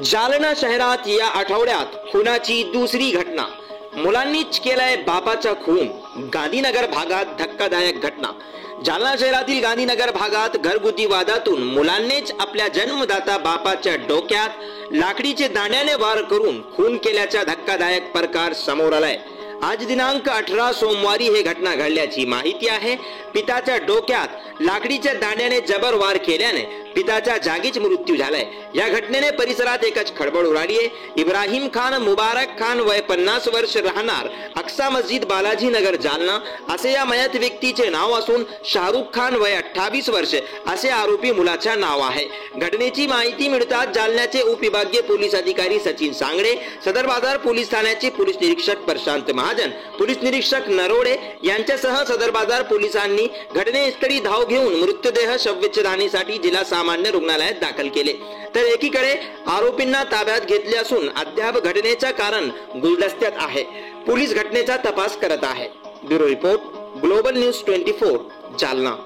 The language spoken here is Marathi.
जालना शहरात या आठवड्यात खुनाची दुसरी घटना। मुलांनीच केलाय बापाचा खून। गांधीनगर भागात धक्कादायक घटना। जालना शहरातील गांधीनगर भागात घरगुती वादातून मुलांनीच आपल्या जन्मदाता बापाच्या डोक्यात लाकडीचे दांड्याने वार करून खून केल्याचा धक्कादायक प्रकार समोर आलाय। आज दिनांक 18 सोमवारी ही घटना घडल्याची माहिती आहे। पिताच्या डोक्यात लाकडीच्या दांड्याने जबर वार केल्याने पिताच्या जागीच मृत्यू झालाय। या घटनेने परिसरात एकच खळबळ उडाली आहे। इब्राहिम खान मुबारक खान वय 50 वर्ष राहणार अक्सा मस्जिद बालाजी नगर जालना असे या मयत व्यक्तीचे नाव असून शाहरुख खान वय 28 वर्ष असे आरोपी मुलाचे नाव आहे। घटनेची माहिती मिळताच जालन्याचे उपविभागीय पोलीस अधिकारी सचिन सांगडे, सदर बाजार पोलीस ठाण्याचे पोलीस निरीक्षक प्रशांत महाजन, पोलीस निरीक्षक नरोडे यांच्यासह सदर बाजार पोलिसांनी घटनास्थळी धाव घेऊन मृतदेह शवविच्छेदनासाठी जिल्हा सामान्य रुग्णालयात दाखल केले। तर एकीकडे आरोपींना ताब्यात घेतले असून अद्याप घटनेचे कारण गुलदस्त्यात आहे। पोलीस घटनेचा तपास करत आहे। Bureau report, global news 24, Jalna.